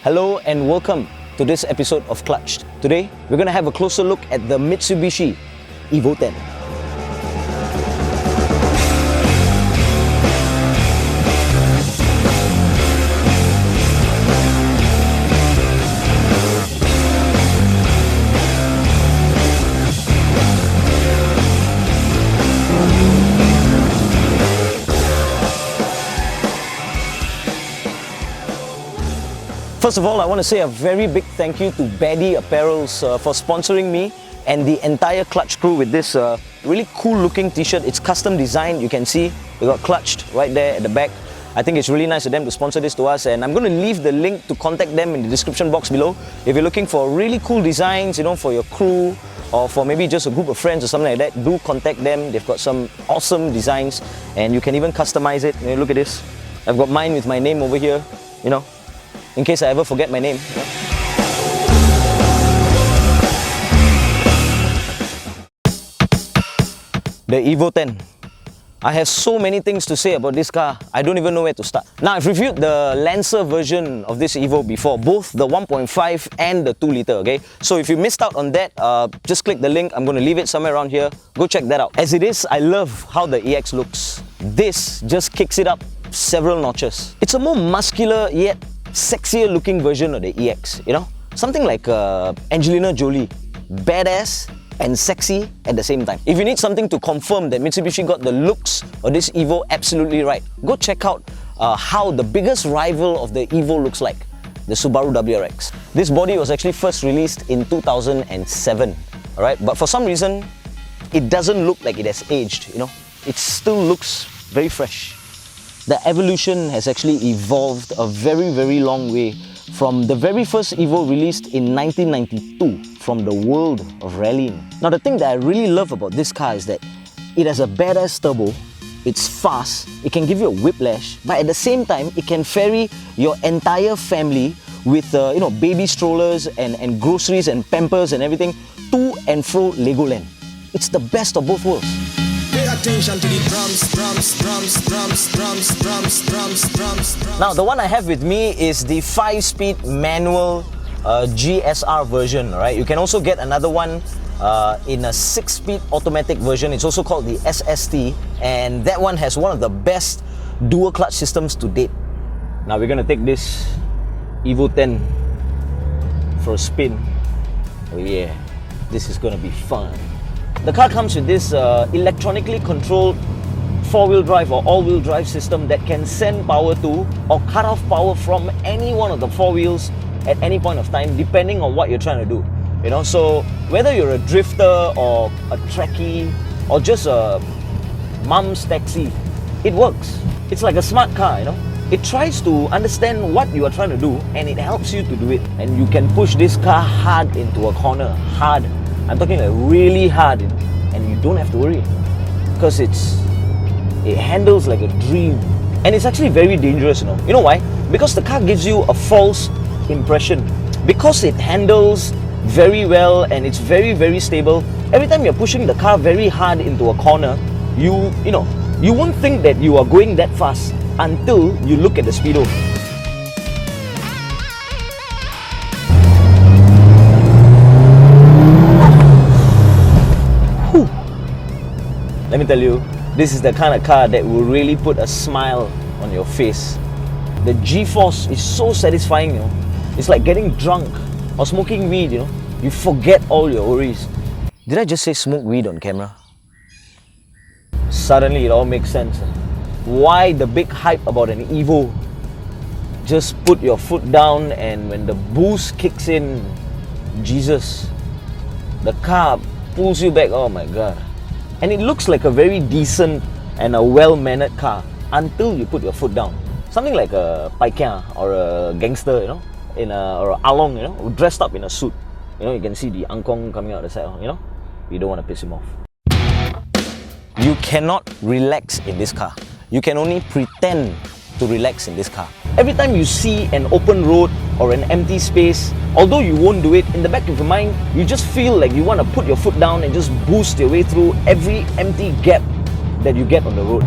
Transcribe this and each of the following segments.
Hello and welcome to this episode of Clutched. Today, we're going to have a closer look at the Mitsubishi Evo 10. First of all, I want to say a very big thank you to Baddie AppareLs for sponsoring me and the entire Clutch crew with this really cool looking t-shirt. It's custom designed. You can see we got Clutched right there at the back. I think it's really nice of them to sponsor this to us, and I'm going to leave the link to contact them in the description box below. If you're looking for really cool designs, for your crew or for maybe just a group of friends or something like that, do contact them. They've got some awesome designs and you can even customize it. Look at this. I've got mine with my name over here, in case I ever forget my name. The Evo 10. I have so many things to say about this car, I don't even know where to start. Now, I've reviewed the Lancer version of this Evo before, both the 1.5 and the 2 litre, okay? So if you missed out on that, just click the link. I'm going to leave it somewhere around here. Go check that out. As it is, I love how the EX looks. This just kicks it up several notches. It's a more muscular yet sexier looking version of the EX, something like Angelina Jolie, badass and sexy at the same time. If you need something to confirm that Mitsubishi got the looks of this Evo absolutely right, go check out how the biggest rival of the Evo looks like, the Subaru WRX. This body was actually first released in 2007, alright, but for some reason it doesn't look like it has aged, it still looks very fresh. The evolution has actually evolved a very, very long way from the very first Evo released in 1992 from the world of rallying. Now, the thing that I really love about this car is that it has a badass turbo, it's fast, it can give you a whiplash, but at the same time, it can ferry your entire family with baby strollers and groceries and pampers and everything to and fro Legoland. It's the best of both worlds. Pay attention to the drums. Now, the one I have with me is the 5-speed manual GSR version, right? You can also get another one in a 6-speed automatic version. It's also called the SST, and that one has one of the best dual clutch systems to date. Now, we're going to take this Evo 10 for a spin. Oh yeah, this is going to be fun. The car comes with this electronically controlled 4-wheel drive or all-wheel drive system that can send power to or cut off power from any one of the 4 wheels at any point of time, depending on what you're trying to do. So whether you're a drifter or a trekkie or just a mum's taxi, it works. It's like a smart car, It tries to understand what you are trying to do and it helps you to do it. And you can push this car hard into a corner, hard. I'm talking like really hard, and you don't have to worry because it handles like a dream, and it's actually very dangerous. You know why? Because the car gives you a false impression. Because it handles very well and it's very, very stable. Every time you're pushing the car very hard into a corner, you won't think that you are going that fast until you look at the speedo. Let me tell you, this is the kind of car that will really put a smile on your face. The G-force is so satisfying, It's like getting drunk or smoking weed, You forget all your worries. Did I just say smoke weed on camera? Suddenly it all makes sense. Why the big hype about an Evo? Just put your foot down and when the boost kicks in, Jesus, the car pulls you back, oh my God. And it looks like a very decent and a well-mannered car until you put your foot down. Something like a paikia or a gangster, or a along, dressed up in a suit. You can see the angkong coming out the side, You don't want to piss him off. You cannot relax in this car. You can only pretend to relax in this car. Every time you see an open road or an empty space, although you won't do it, in the back of your mind, you just feel like you want to put your foot down and just boost your way through every empty gap that you get on the road.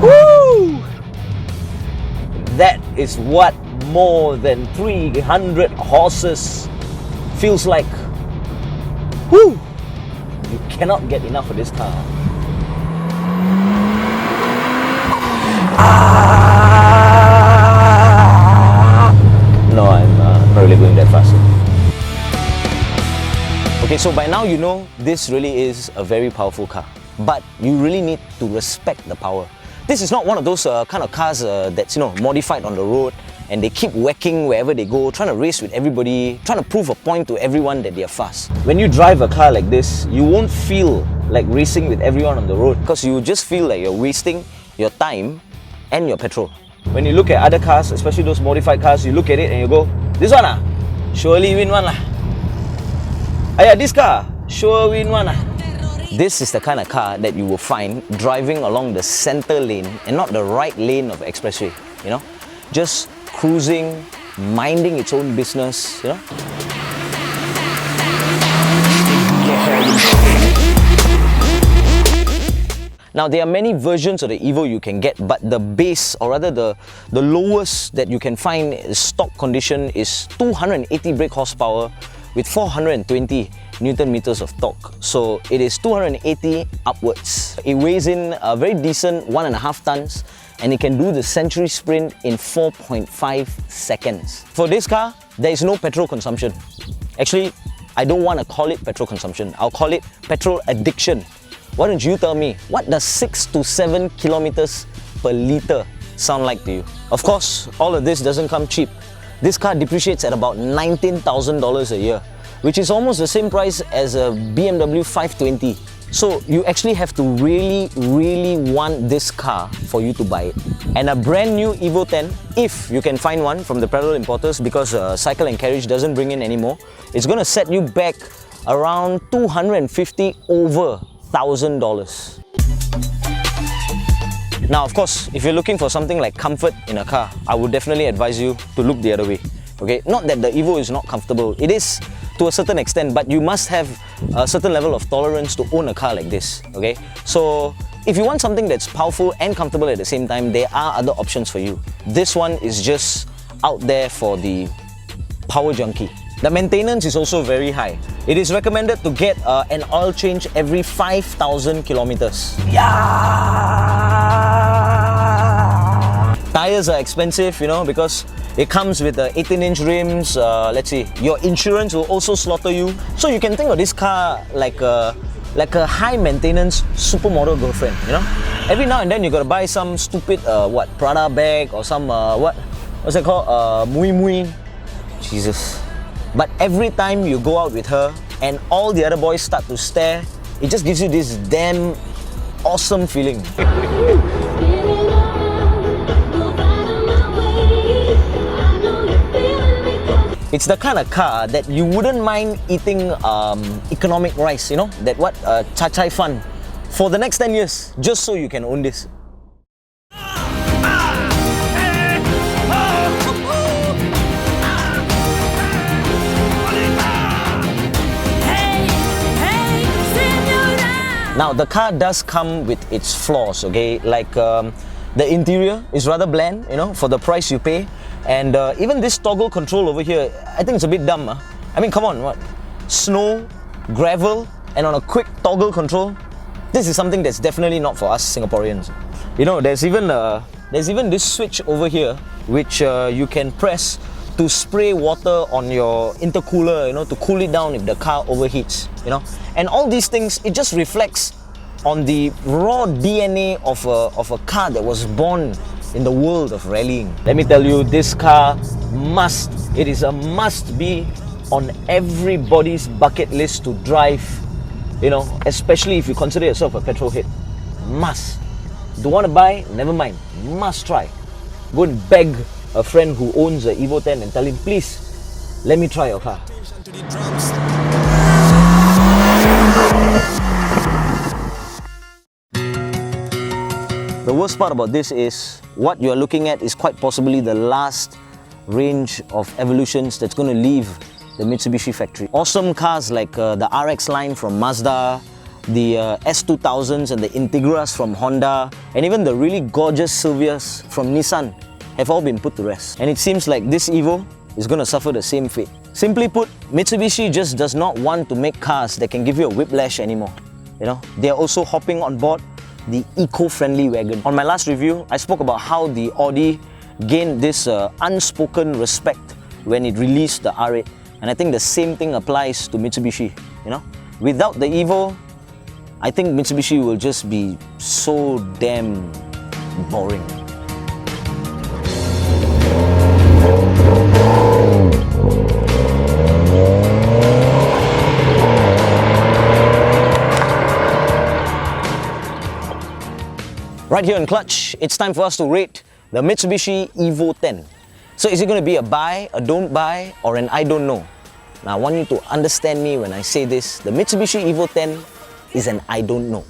Woo! That is what more than 300 horses feels like. Woo! You cannot get enough of this car. No, I'm not really going that fast. Okay, so by now you know this really is a very powerful car, but you really need to respect the power. This is not one of those kind of cars that's modified on the road and they keep whacking wherever they go, trying to race with everybody, trying to prove a point to everyone that they are fast. When you drive a car like this, you won't feel like racing with everyone on the road because you just feel like you're wasting your time and your petrol. When you look at other cars, especially those modified cars, you look at it and you go, this one surely win one lah. Yeah, this car, sure win one lah. This is the kind of car that you will find driving along the center lane and not the right lane of the expressway, just cruising, minding its own business, Now, there are many versions of the Evo you can get, but the base, or rather the lowest that you can find stock condition is 280 brake horsepower with 420 Newton meters of torque. So it is 280 upwards. It weighs in a very decent 1.5 tons and it can do the century sprint in 4.5 seconds. For this car, there is no petrol consumption. Actually, I don't want to call it petrol consumption. I'll call it petrol addiction. Why don't you tell me, what does 6 to 7 kilometers per litre sound like to you? Of course, all of this doesn't come cheap. This car depreciates at about $19,000 a year, which is almost the same price as a BMW 520. So you actually have to really, really want this car for you to buy it. And a brand new Evo 10, if you can find one from the parallel importers, because Cycle and Carriage doesn't bring in anymore, it's going to set you back around $250 over $1,000. Now, of course, if you're looking for something like comfort in a car, I would definitely advise you to look the other way. Okay, not that the Evo is not comfortable. It is to a certain extent, but you must have a certain level of tolerance to own a car like this. Okay, so if you want something that's powerful and comfortable at the same time, there are other options for you. This one is just out there for the power junkie. The maintenance is also very high. It is recommended to get an oil change every 5,000 kilometers. Yeah! Tires are expensive, because it comes with 18-inch rims. Let's see, your insurance will also slaughter you. So you can think of this car like a high-maintenance supermodel girlfriend. Every now and then you gotta buy some stupid Prada bag or some what's it called? Mui Mui. Jesus. But every time you go out with her and all the other boys start to stare, it just gives you this damn awesome feeling. It's the kind of car that you wouldn't mind eating economic rice, Chai Chai Fun for the next 10 years, just so you can own this. Now, the car does come with its flaws, okay? Like the interior is rather bland, for the price you pay. And even this toggle control over here, I think it's a bit dumb. I mean, come on, what? Snow, gravel, and on a quick toggle control? This is something that's definitely not for us Singaporeans. There's even this switch over here, which you can press to spray water on your intercooler, to cool it down if the car overheats, And all these things, it just reflects on the raw DNA of a car that was born in the world of rallying. Let me tell you, this car it is a must be on everybody's bucket list to drive, especially if you consider yourself a petrol head. Must. Don't want to buy? Never mind. Must try. Go and beg a friend who owns a Evo 10 and tell him, please, let me try your car. The worst part about this is what you're looking at is quite possibly the last range of evolutions that's going to leave the Mitsubishi factory. Awesome cars like the RX line from Mazda, the S2000s and the Integras from Honda, and even the really gorgeous Silvias from Nissan have all been put to rest. And it seems like this Evo is going to suffer the same fate. Simply put, Mitsubishi just does not want to make cars that can give you a whiplash anymore. You know, they are also hopping on board the eco-friendly wagon. On my last review, I spoke about how the Audi gained this unspoken respect when it released the R8. And I think the same thing applies to Mitsubishi, you know. Without the Evo, I think Mitsubishi will just be so damn boring. Right here in Clutch, it's time for us to rate the Mitsubishi Evo 10. So is it going to be a buy, a don't buy, or an I don't know? Now I want you to understand me when I say this. The Mitsubishi Evo 10 is an I don't know.